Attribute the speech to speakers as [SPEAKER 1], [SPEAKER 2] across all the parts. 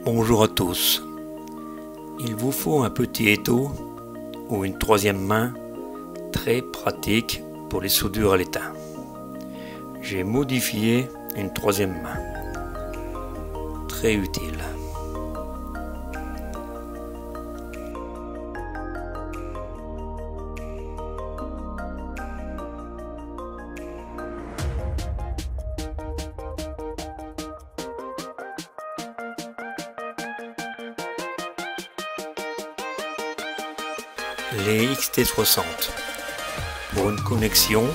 [SPEAKER 1] Bonjour à tous. Il vous faut un petit étau ou une troisième main très pratique pour les soudures à l'étain. J'ai modifié une troisième main. Très utile. Les XT60 pour une connexion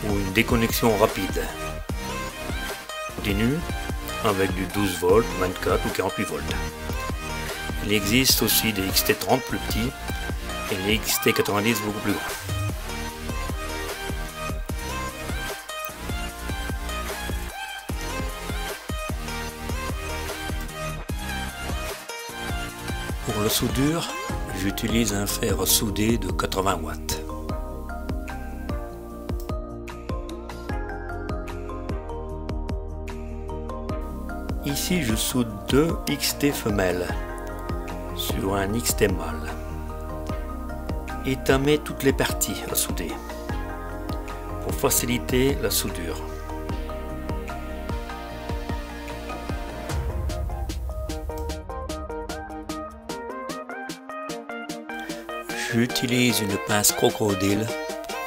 [SPEAKER 1] ou une déconnexion rapide. Continue avec du 12 volts, 24 ou 48 volts. Il existe aussi des XT30 plus petits et les XT90 beaucoup plus grands. Pour la soudure, j'utilise un fer soudé de 80 watts. Ici, je soude deux XT femelles sur un XT mâle et tamer toutes les parties à souder pour faciliter la soudure. J'utilise une pince crocodile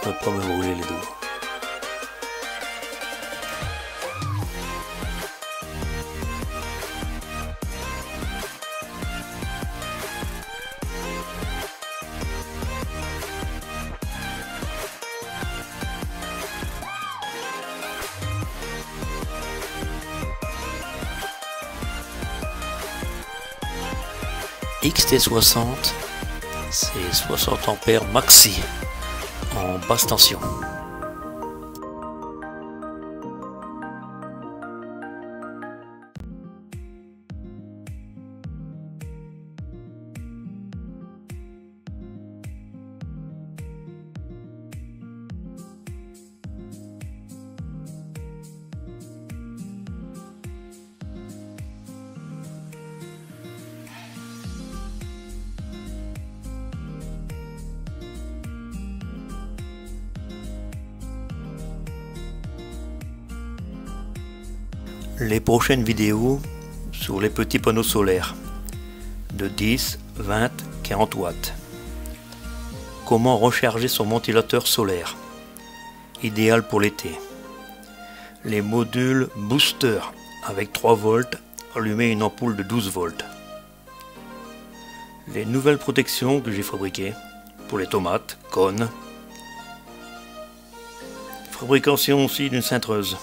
[SPEAKER 1] pour ne pas me brûler les doigts. XT60, c'est 60 ampères maxi en basse tension. Les prochaines vidéos sur les petits panneaux solaires de 10, 20, 40 watts. Comment recharger son ventilateur solaire, idéal pour l'été. Les modules booster avec 3 volts, allumer une ampoule de 12 volts. Les nouvelles protections que j'ai fabriquées pour les tomates, cônes. Fabrication aussi d'une cintreuse.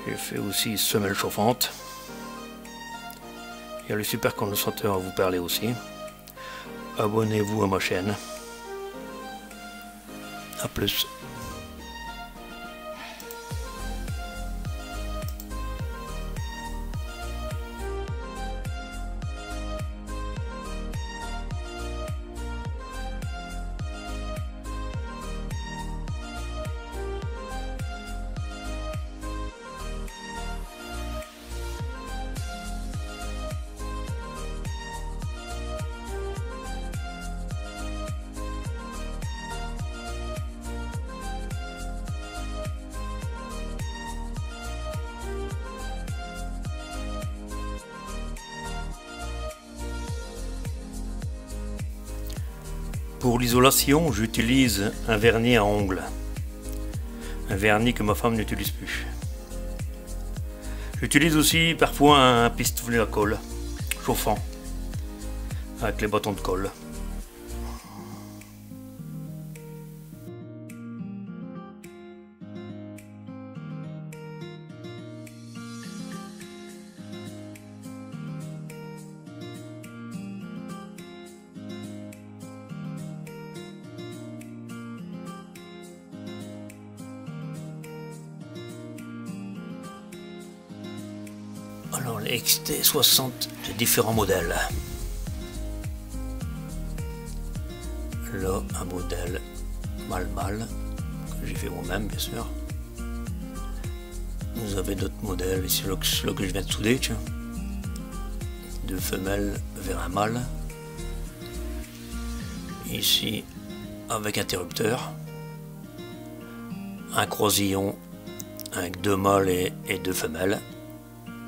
[SPEAKER 1] J'ai fait aussi semelle chauffante. Il y a le super condensateur à vous parler aussi. Abonnez-vous à ma chaîne. A plus. Pour l'isolation, j'utilise un vernis à ongles. Un vernis que ma femme n'utilise plus. J'utilise aussi parfois un pistolet à colle, chauffant, avec les bâtons de colle. Alors les XT60 de différents modèles. Là un modèle mâle que j'ai fait moi-même bien sûr. vous avez d'autres modèles, ici celui que je viens de souder, tiens. 2 femelles vers un mâle. Ici avec interrupteur. Un croisillon avec 2 mâles et 2 femelles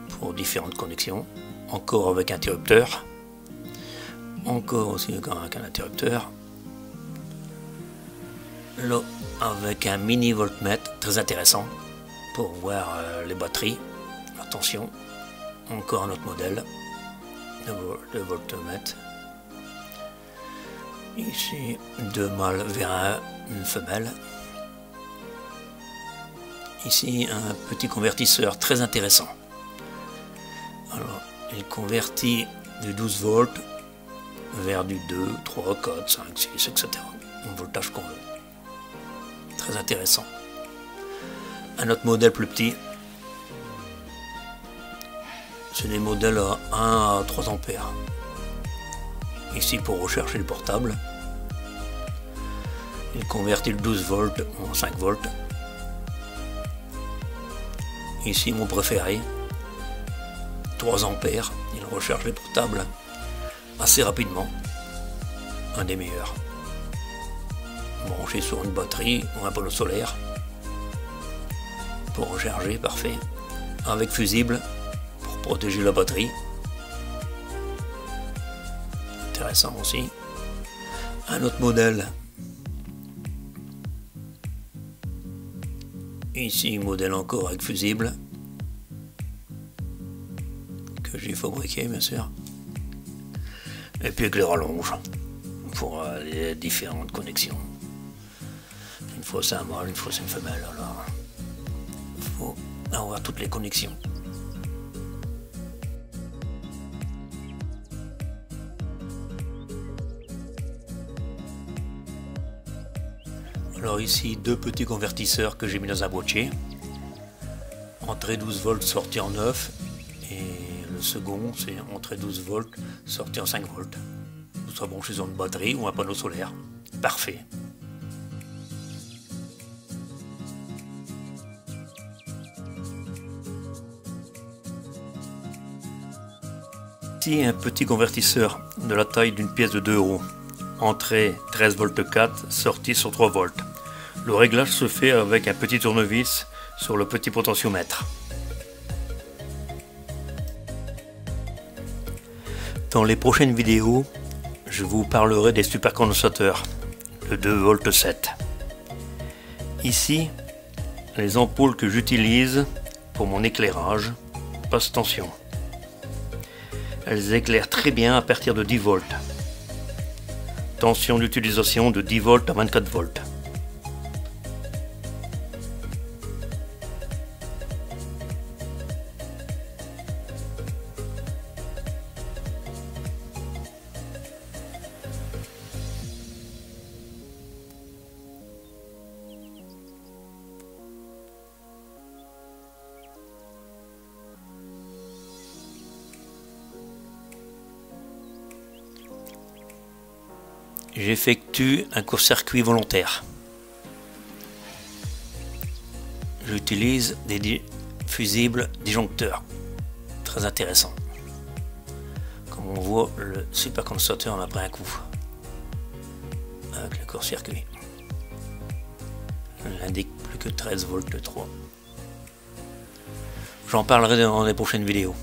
[SPEAKER 1] pour différentes connexions. Encore avec interrupteur. Encore aussi avec un interrupteur. Là avec un mini voltmètre très intéressant pour voir les batteries, la tension. Encore un autre modèle de voltmètre. Ici 2 mâles vers une femelle. Ici un petit convertisseur très intéressant. Alors il convertit du 12 volts vers du 2, 3, 4, 5, 6, etc. Le voltage qu'on veut. Très intéressant. Un autre modèle plus petit. C'est des modèles à 1 à 3 ampères. Ici pour rechercher le portable. Il convertit le 12 volts en 5 volts. Ici mon préféré. 3 ampères. Il recharge les portables assez rapidement. Un des meilleurs. Branché sur une batterie ou un panneau solaire. Pour recharger, parfait. Avec fusible pour protéger la batterie. Intéressant aussi. Un autre modèle. Ici, modèle encore avec fusible. Que j'ai fabriqué, bien sûr. Et puis avec les rallonges. Pour les différentes connexions. Une fois c'est un mâle, une fois c'est une femelle. Alors, il faut avoir toutes les connexions. Alors ici 2 petits convertisseurs que j'ai mis dans un boîtier. Entrée 12 volts, sortie en 9. Et le second c'est entrée 12 volts, sortie en 5 volts. Tout ça branché sur une batterie ou un panneau solaire. Parfait. Ici un petit convertisseur de la taille d'une pièce de 2 €. Entrée 13 volts 4, sortie sur 3 volts. Le réglage se fait avec un petit tournevis sur le petit potentiomètre. Dans les prochaines vidéos, je vous parlerai des supercondensateurs, le 2 volts 7. Ici, les ampoules que j'utilise pour mon éclairage, basse tension. Elles éclairent très bien à partir de 10 volts. Tension d'utilisation de 10 volts à 24 volts. J'effectue un court-circuit volontaire. J'utilise des fusibles disjoncteurs. Très intéressant. Comme on voit, le supercondensateur en a pris un coup. Avec le court-circuit. Il n'indique plus que 13 volts 3. J'en parlerai dans les prochaines vidéos.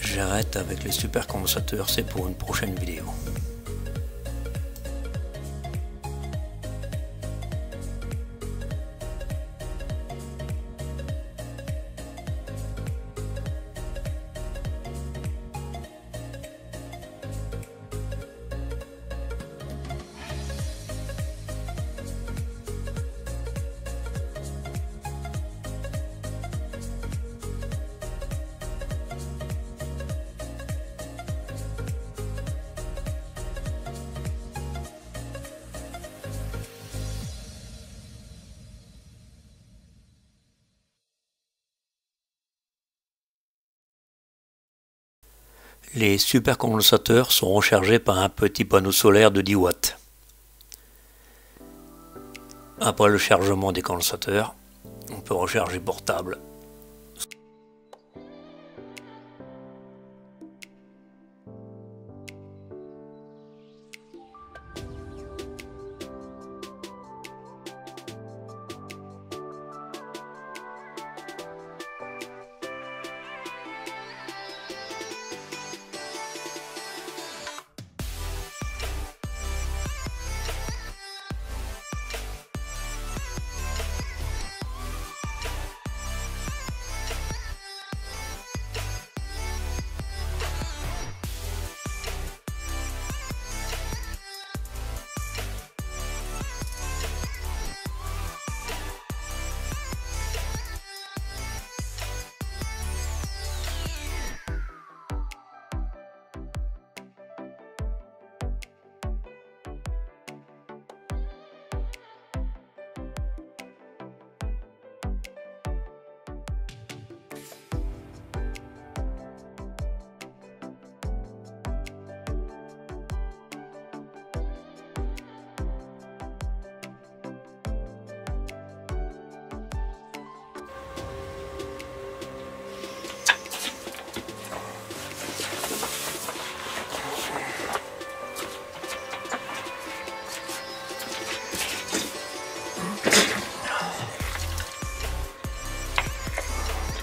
[SPEAKER 1] J'arrête avec les supercondensateurs, c'est pour une prochaine vidéo. Les supercondensateurs sont rechargés par un petit panneau solaire de 10 watts. Après le chargement des condensateurs, on peut recharger portable.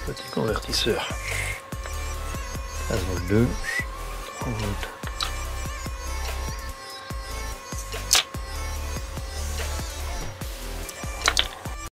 [SPEAKER 1] Petit convertisseur 15 volts 2, 3 volts